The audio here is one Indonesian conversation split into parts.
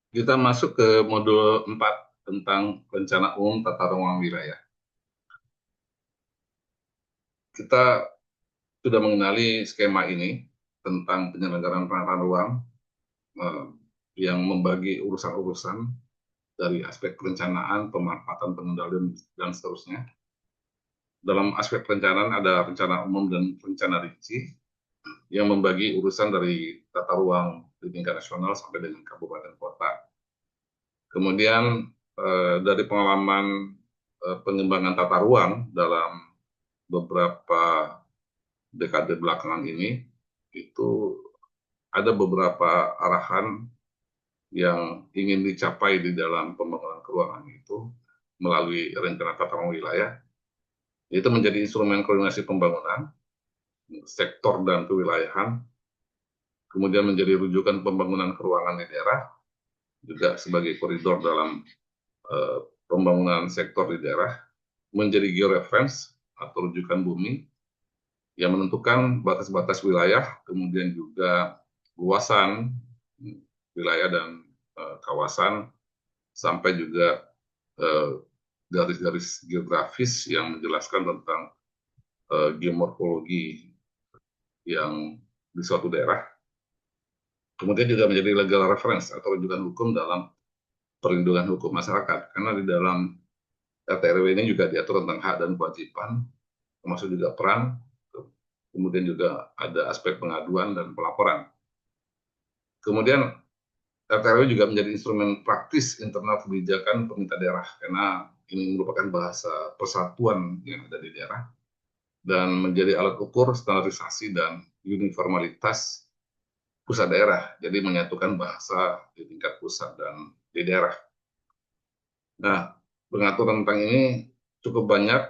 Kita masuk ke modul 4 tentang rencana umum tata ruang wilayah. Kita sudah mengenali skema ini tentang penyelenggaraan penataan ruang eh, yang membagi urusan-urusan dari aspek perencanaan, pemanfaatan, pengendalian, dan seterusnya. Dalam aspek perencanaan ada rencana umum dan rencana rinci yang membagi urusan dari tata ruang di tingkat nasional sampai dengan kabupaten kota. Kemudian dari pengalaman pengembangan tata ruang dalam beberapa dekade belakangan ini, itu ada beberapa arahan yang ingin dicapai di dalam pembangunan keuangan itu melalui rencana tata ruang wilayah, itu menjadi instrumen koordinasi pembangunan, sektor dan kewilayahan, kemudian menjadi rujukan pembangunan keuangan di daerah, juga sebagai koridor dalam pembangunan sektor di daerah, menjadi georeference atau rujukan bumi yang menentukan batas-batas wilayah, kemudian juga luasan wilayah dan kawasan, sampai juga garis-garis geografis yang menjelaskan tentang geomorfologi yang di suatu daerah. Kemudian juga menjadi legal reference atau rujukan hukum dalam perlindungan hukum masyarakat, karena di dalam RT/RW ini juga diatur tentang hak dan kewajiban, termasuk juga peran, kemudian juga ada aspek pengaduan dan pelaporan. Kemudian RT/RW juga menjadi instrumen praktis internal kebijakan pemerintah daerah, karena ini merupakan bahasa persatuan yang ada di daerah dan menjadi alat ukur standarisasi dan uniformalitas pusat daerah. Jadi menyatukan bahasa di tingkat pusat dan di daerah. Nah, pengaturan tentang ini cukup banyak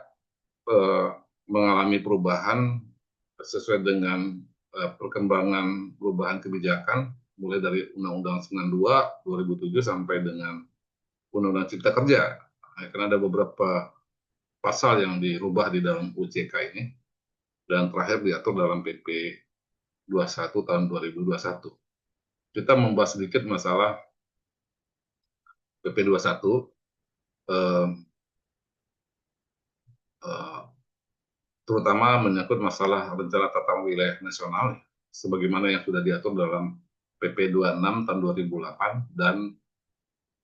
eh, mengalami perubahan sesuai dengan perkembangan perubahan kebijakan, mulai dari Undang-Undang 92 2007 sampai dengan Undang-Undang Cipta Kerja. Nah, karena ada beberapa pasal yang dirubah di dalam UCK ini, dan terakhir diatur dalam PP 21 tahun 2021. Kita membahas sedikit masalah PP 21, eh, eh, terutama menyangkut masalah rencana tata wilayah nasional, sebagaimana yang sudah diatur dalam PP 26 tahun 2008 dan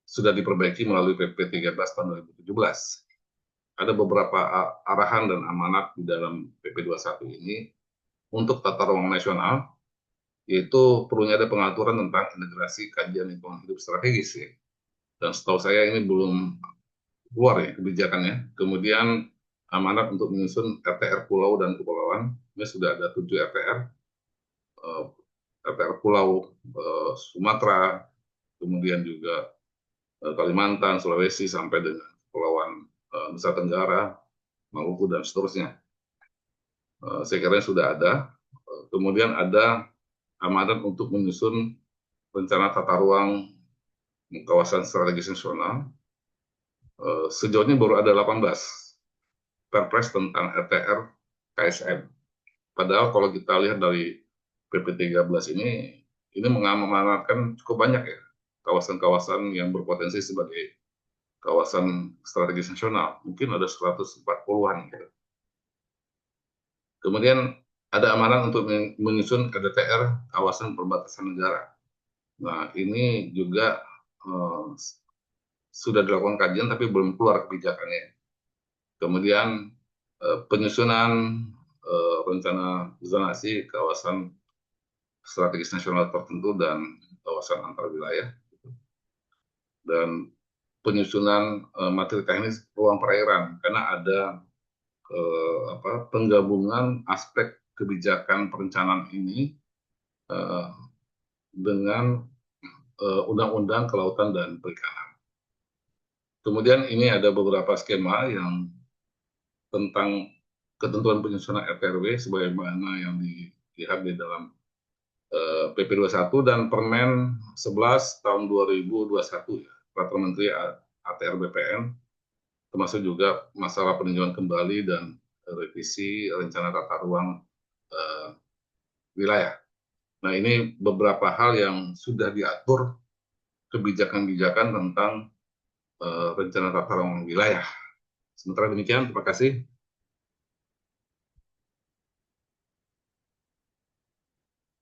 sudah diperbaiki melalui PP 13 tahun 2017. Ada beberapa arahan dan amanat di dalam PP 21 ini untuk tata ruang nasional, yaitu perlunya ada pengaturan tentang integrasi kajian lingkungan hidup strategis ya. Dan setahu saya ini belum keluar ya kebijakannya. Kemudian amanat untuk menyusun RTR pulau dan kepulauan, ini sudah ada 7 RTR, RTR pulau Sumatera, kemudian juga Kalimantan, Sulawesi, sampai dengan Kepulauan Nusa Tenggara, Maluku, dan seterusnya. Saya kira sudah ada. Kemudian ada amanat untuk menyusun rencana tata ruang kawasan strategis nasional. Sejauh ini baru ada 18 perpres tentang RTR KSM. Padahal kalau kita lihat dari PP 13 ini mengamanatkan cukup banyak ya kawasan-kawasan yang berpotensi sebagai kawasan strategis nasional. Mungkin ada 140-an gitu. Kemudian ada amanat untuk menyusun KDTR kawasan perbatasan negara. Nah, ini juga eh, sudah dilakukan kajian tapi belum keluar kebijakannya. Kemudian penyusunan rencana zonasi kawasan strategis nasional tertentu dan kawasan antar wilayah, dan penyusunan materi teknis ruang perairan, karena ada penggabungan aspek kebijakan perencanaan ini eh, dengan undang-undang kelautan dan perikanan. Kemudian ini ada beberapa skema yang tentang ketentuan penyusunan RT/RW sebagaimana yang dilihat di dalam PP 21 dan Permen 11 tahun 2021 ya, Peraturan Menteri ATR BPN, termasuk juga masalah peninjauan kembali dan revisi rencana tata ruang eh, wilayah. Nah, ini beberapa hal yang sudah diatur kebijakan-kebijakan tentang rencana tata ruang wilayah. Sementara demikian, terima kasih.